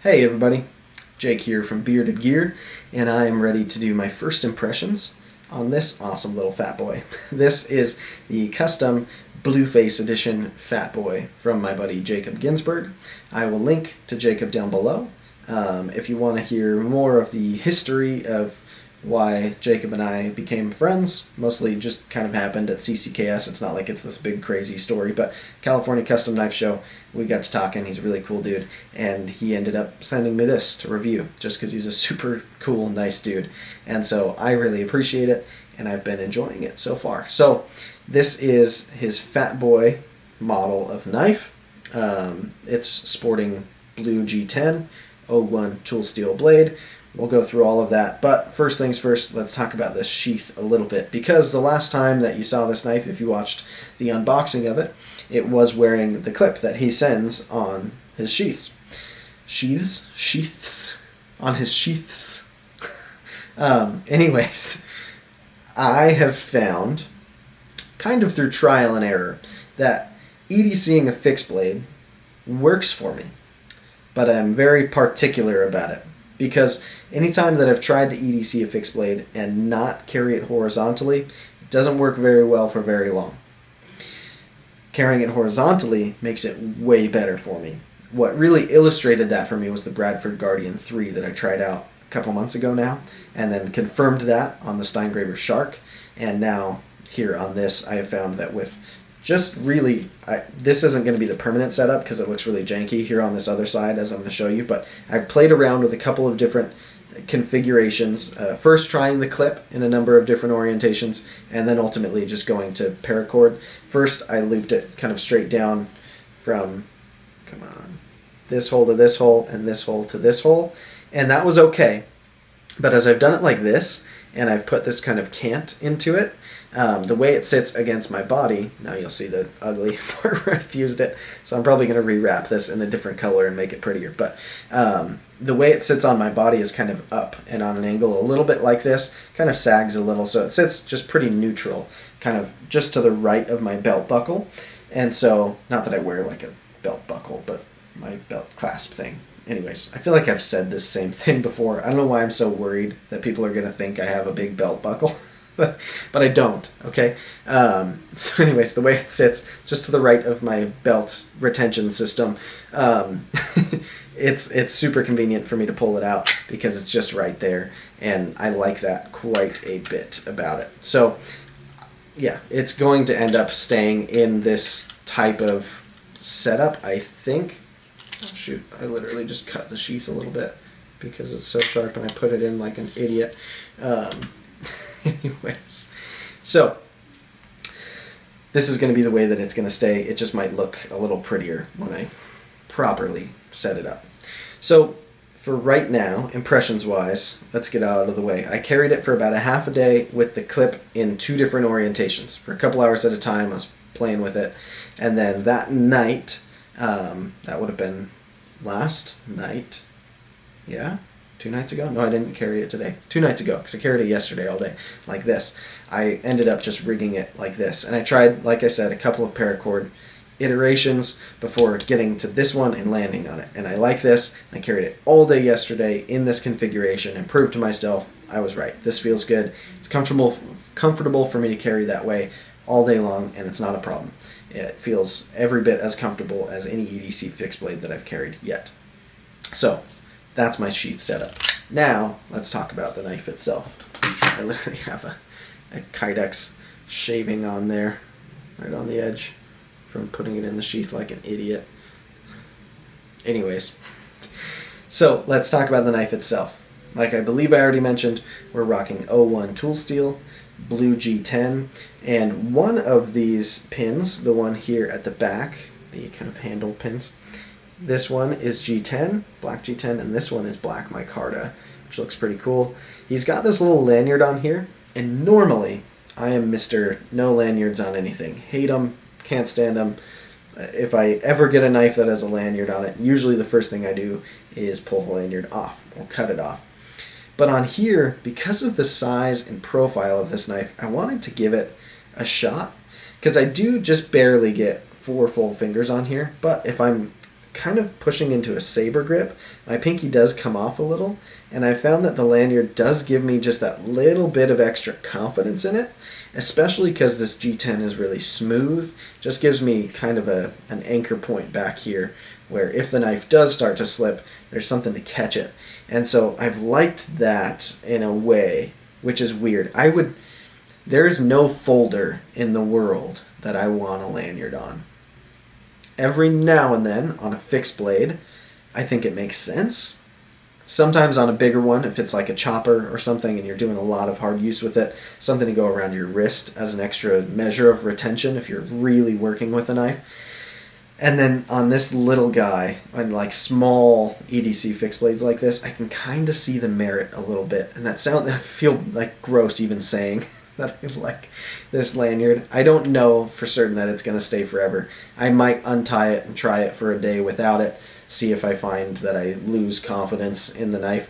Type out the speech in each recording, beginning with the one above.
Hey everybody, Jake here from Bearded Gear, and I am ready to do my first impressions on this awesome little Fat Boy. This is the custom Blueface edition Fat Boy from my buddy Jakeb Ginsberg. I will link to Jakeb down below. If you want to hear more of the history of why Jakeb and I became friends, mostly just kind of happened at CCKS. It's not like it's this big crazy story, but California Custom Knife Show, we got to talking. He's a really cool dude, and he ended up sending me this to review just because he's a super cool, nice dude. And so I really appreciate it, and I've been enjoying it so far. So this is his Fat Boy model of knife. It's sporting blue G10, 01 tool steel blade. We'll go through all of that, but first things first, let's talk about this sheath a little bit, because the last time that you saw this knife, if you watched the unboxing of it, it was wearing the clip that he sends on his sheaths. Sheaths? On his sheaths. Anyways, I have found, kind of through trial and error, that EDCing a fixed blade works for me, but I'm very particular about it. Because anytime that I've tried to EDC a fixed blade and not carry it horizontally, it doesn't work very well for very long. Carrying it horizontally makes it way better for me. What really illustrated that for me was the Bradford Guardian 3 that I tried out a couple months ago now, and then confirmed that on the Steingraber Shark. And now here on this, I have found that with just really, this isn't going to be the permanent setup because it looks really janky here on this other side, as I'm going to show you, but I've played around with a couple of different configurations, first trying the clip in a number of different orientations, and then ultimately just going to paracord. First, I looped it kind of straight down from, this hole to this hole, and this hole to this hole, and that was okay. But as I've done it like this, and I've put this kind of cant into it, the way it sits against my body, now you'll see the ugly part where I fused it, so I'm probably going to rewrap this in a different color and make it prettier, but the way it sits on my body is kind of up and on an angle a little bit like this, kind of sags a little, so it sits just pretty neutral, kind of just to the right of my belt buckle. And so, not that I wear like a belt buckle, but my belt clasp thing. Anyways, I feel like I've said this same thing before. I don't know why I'm so worried that people are going to think I have a big belt buckle. But I don't, okay? So anyways, the way it sits, just to the right of my belt retention system, it's super convenient for me to pull it out because it's just right there, and I like that quite a bit about it. So, yeah, it's going to end up staying in this type of setup, I think. Oh, shoot, I literally just cut the sheath a little bit because it's so sharp and I put it in like an idiot. Anyways, so this is going to be the way that it's going to stay. It just might look a little prettier when I properly set it up. So for right now, impressions-wise, let's get out of the way. I carried it for about a half a day with the clip in two different orientations. For a couple hours at a time, I was playing with it. And then that night, that would have been last night, yeah? 2 nights ago? No, I didn't carry it today. 2 nights ago, because I carried it yesterday all day, like this. I ended up just rigging it like this. And I tried, like I said, a couple of paracord iterations before getting to this one and landing on it. And I like this. I carried it all day yesterday in this configuration and proved to myself I was right. This feels good. It's comfortable for me to carry that way all day long, and it's not a problem. It feels every bit as comfortable as any EDC fixed blade that I've carried yet. So, that's my sheath setup. Now, let's talk about the knife itself. I literally have a Kydex shaving on there, right on the edge, from putting it in the sheath like an idiot. Anyways, so let's talk about the knife itself. Like I believe I already mentioned, we're rocking 01 tool steel, blue G10, and one of these pins, the one here at the back, the kind of handle pins, this one is G10, black G10, and this one is black micarta, which looks pretty cool. He's got this little lanyard on here, and normally I am Mr. No lanyards on anything. Hate them, can't stand them. If I ever get a knife that has a lanyard on it, usually the first thing I do is pull the lanyard off or cut it off. But on here, because of the size and profile of this knife, I wanted to give it a shot, because I do just barely get 4 full fingers on here, but if I'm kind of pushing into a saber grip, my pinky does come off a little, and I found that the lanyard does give me just that little bit of extra confidence in it, especially because this G10 is really smooth. Just gives me kind of an anchor point back here where if the knife does start to slip, there's something to catch it. And so I've liked that in a way, which is weird. There is no folder in the world that I want a lanyard on. Every now and then, on a fixed blade, I think it makes sense. Sometimes on a bigger one, if it's like a chopper or something and you're doing a lot of hard use with it, something to go around your wrist as an extra measure of retention if you're really working with a knife. And then on this little guy, on like small EDC fixed blades like this, I can kind of see the merit a little bit. And I feel like gross even saying that I like this lanyard. I don't know for certain that it's going to stay forever. I might untie it and try it for a day without it, see if I find that I lose confidence in the knife,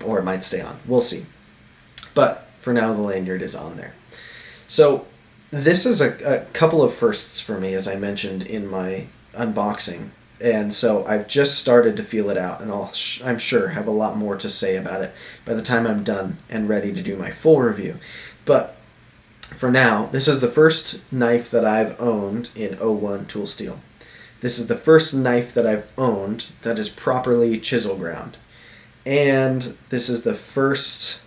or it might stay on. We'll see. But for now, the lanyard is on there. So this is a couple of firsts for me, as I mentioned in my unboxing. And so I've just started to feel it out, and I'm sure have a lot more to say about it by the time I'm done and ready to do my full review. But for now, this is the first knife that I've owned in 01 tool steel. This is the first knife that I've owned that is properly chisel ground. And this is the first...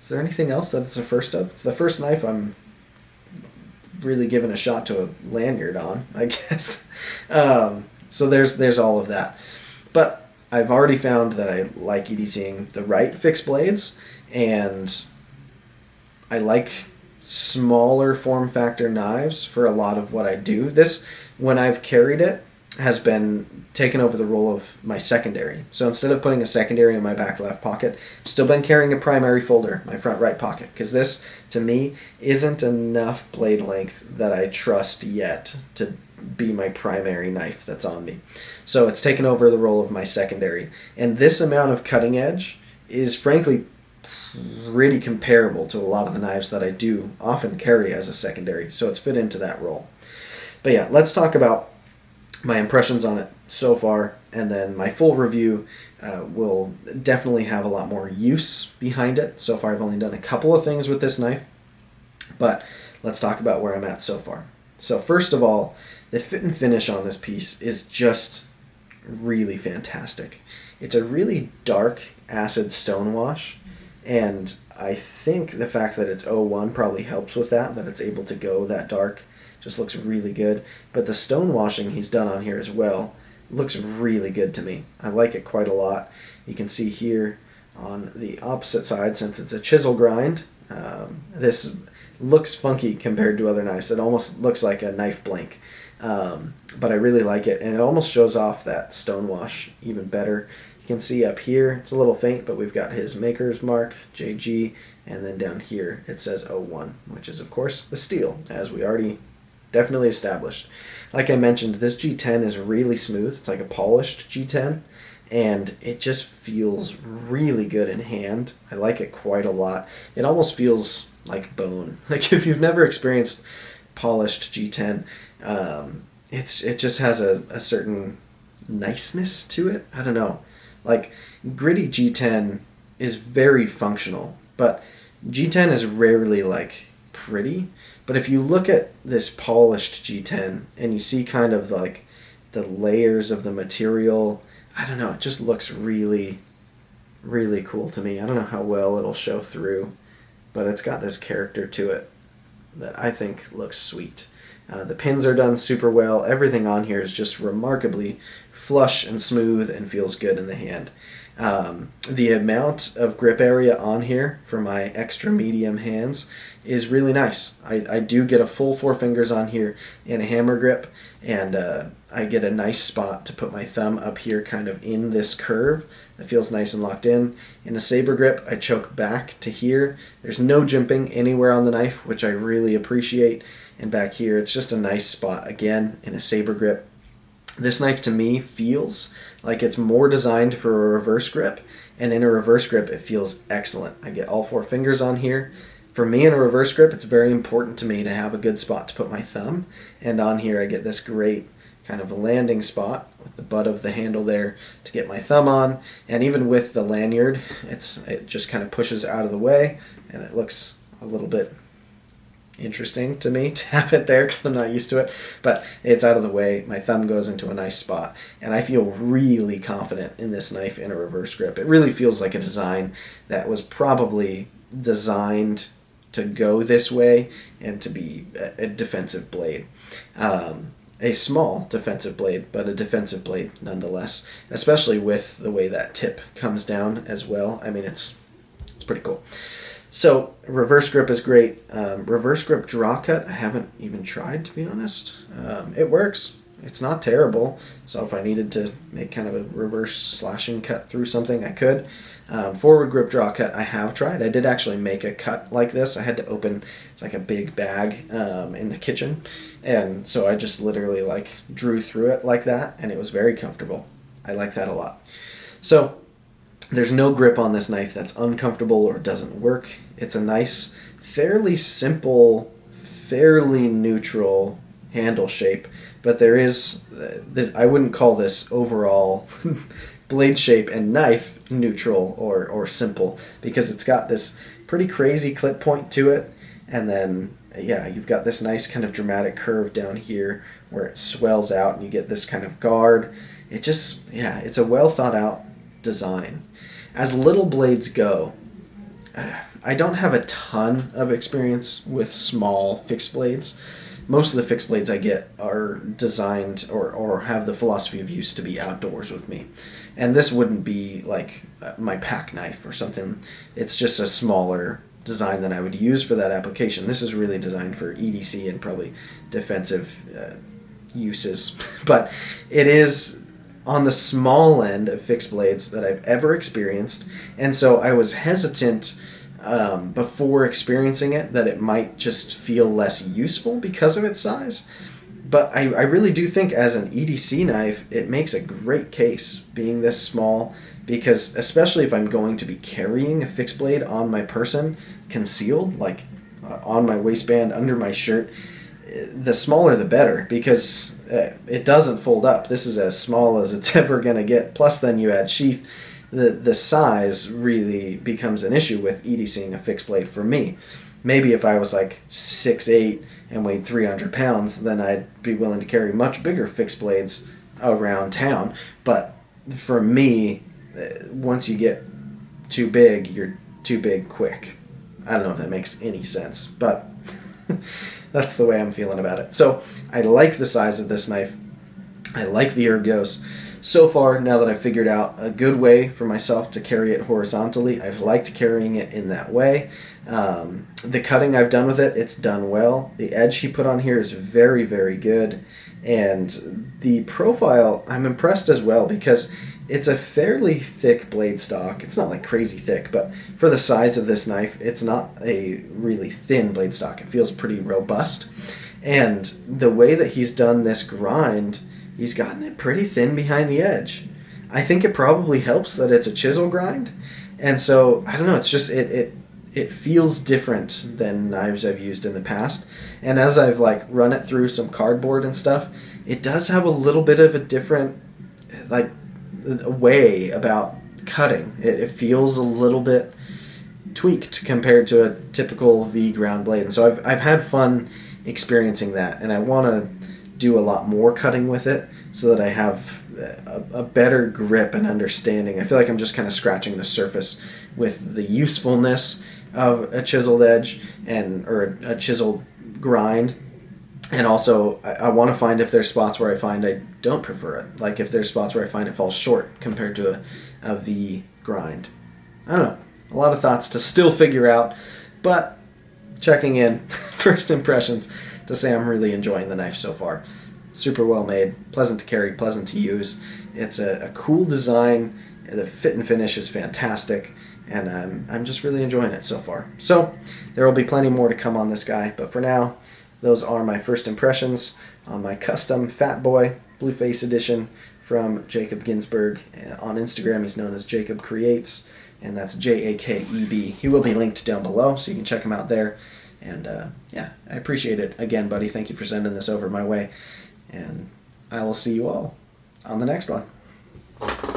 Is there anything else that it's the first of? It's the first knife I'm really giving a shot to a lanyard on, I guess. So there's all of that. But I've already found that I like EDCing the right fixed blades, and I like smaller form factor knives for a lot of what I do. This, when I've carried it, has been taken over the role of my secondary. So instead of putting a secondary in my back left pocket, I've still been carrying a primary folder in my front right pocket, because this, to me, isn't enough blade length that I trust yet to be my primary knife that's on me. So it's taken over the role of my secondary. And this amount of cutting edge is frankly pretty comparable to a lot of the knives that I do often carry as a secondary. So it's fit into that role. But yeah, let's talk about my impressions on it so far, and then my full review will definitely have a lot more use behind it. So far I've only done a couple of things with this knife, but let's talk about where I'm at so far. So first of all, the fit and finish on this piece is just really fantastic. It's a really dark acid stonewash, and I think the fact that it's 01 probably helps with that it's able to go that dark. Just looks really good. But the stone washing he's done on here as well looks really good to me. I like it quite a lot. You can see here on the opposite side, since it's a chisel grind, this looks funky compared to other knives. It almost looks like a knife blank. But I really like it, and it almost shows off that stone wash even better. You can see up here, it's a little faint, but we've got his maker's mark, JG, and then down here it says 01, which is of course the steel, as we already definitely established. Like I mentioned, this G10 is really smooth. It's like a polished G10, and it just feels really good in hand. I like it quite a lot. It almost feels like bone. Like if you've never experienced polished G10, it just has a certain niceness to it. I don't know. Like gritty G10 is very functional, but G10 is rarely like pretty. But if you look at this polished G10 and you see kind of like the layers of the material, I don't know, it just looks really, really cool to me. I don't know how well it'll show through, but it's got this character to it that I think looks sweet. The pins are done super well. Everything on here is just remarkably flush and smooth and feels good in the hand. The amount of grip area on here for my extra medium hands is really nice. I do get a full 4 fingers on here in a hammer grip, and I get a nice spot to put my thumb up here kind of in this curve that feels nice and locked in. In a saber grip, I choke back to here. There's no jimping anywhere on the knife, which I really appreciate. And back here, it's just a nice spot, again, in a saber grip. This knife to me feels like it's more designed for a reverse grip, and in a reverse grip it feels excellent. I get all 4 fingers on here. For me in a reverse grip, it's very important to me to have a good spot to put my thumb, and on here I get this great kind of a landing spot with the butt of the handle there to get my thumb on. And even with the lanyard, it just kind of pushes out of the way, and it looks a little bit interesting to me to have it there because I'm not used to it, but it's out of the way. My thumb goes into a nice spot, and I feel really confident in this knife in a reverse grip. It really feels like a design that was probably designed to go this way and to be a defensive blade. A small defensive blade, but a defensive blade nonetheless, especially with the way that tip comes down as well. I mean, it's pretty cool. So reverse grip is great. Reverse grip draw cut, I haven't even tried, to be honest. It works. It's not terrible. So if I needed to make kind of a reverse slashing cut through something, I could. Forward grip draw cut, I have tried. I did actually make a cut like this. I had to open, it's like a big bag in the kitchen. And so I just literally like drew through it like that, and it was very comfortable. I like that a lot. So there's no grip on this knife that's uncomfortable or doesn't work. It's a nice, fairly simple, fairly neutral handle shape, but there is this, I wouldn't call this overall blade shape and knife neutral or simple, because it's got this pretty crazy clip point to it, and then yeah, you've got this nice kind of dramatic curve down here where it swells out and you get this kind of guard. It just, yeah, it's a well thought out design. As little blades go, I don't have a ton of experience with small fixed blades. Most of the fixed blades I get are designed or have the philosophy of use to be outdoors with me. And this wouldn't be like my pack knife or something. It's just a smaller design than I would use for that application. This is really designed for EDC and probably defensive uses. But it is on the small end of fixed blades that I've ever experienced. And so I was hesitant before experiencing it that it might just feel less useful because of its size. But I really do think as an EDC knife, it makes a great case being this small, because especially if I'm going to be carrying a fixed blade on my person, concealed, like on my waistband, under my shirt, the smaller the better, because it doesn't fold up. This is as small as it's ever going to get. Plus then you add sheath. The size really becomes an issue with EDCing a fixed blade for me. Maybe if I was like 6'8" and weighed 300 pounds, then I'd be willing to carry much bigger fixed blades around town. But for me, once you get too big, you're too big quick. I don't know if that makes any sense, but that's the way I'm feeling about it. So I like the size of this knife. I like the ergos. So far, now that I've figured out a good way for myself to carry it horizontally, I've liked carrying it in that way. The cutting I've done with it, it's done well. The edge he put on here is very, very good. And the profile, I'm impressed as well, because it's a fairly thick blade stock. It's not like crazy thick, but for the size of this knife, it's not a really thin blade stock. It feels pretty robust. And the way that he's done this grind, he's gotten it pretty thin behind the edge. I think it probably helps that it's a chisel grind. And so, I don't know, it's just, it feels different than knives I've used in the past. And as I've like run it through some cardboard and stuff, it does have a little bit of a different like way about cutting. It feels a little bit tweaked compared to a typical V ground blade. And so I've had fun experiencing that, and I want to do a lot more cutting with it so that I have a better grip and understanding. I feel like I'm just kind of scratching the surface with the usefulness of a chiseled edge or a chiseled grind. And also, I want to find if there's spots where I find I don't prefer it. Like if there's spots where I find it falls short compared to a V grind. I don't know. A lot of thoughts to still figure out, but checking in, first impressions, to say I'm really enjoying the knife so far. Super well made, pleasant to carry, pleasant to use. It's a cool design. The fit and finish is fantastic, and I'm just really enjoying it so far. So there will be plenty more to come on this guy, but for now, those are my first impressions on my custom Fat Boy Blueface edition from Jakeb Ginsberg. On Instagram, he's known as Jakeb Creates, and that's Jakeb. He will be linked down below, so you can check him out there. And yeah, I appreciate it. Again, buddy, thank you for sending this over my way. And I will see you all on the next one.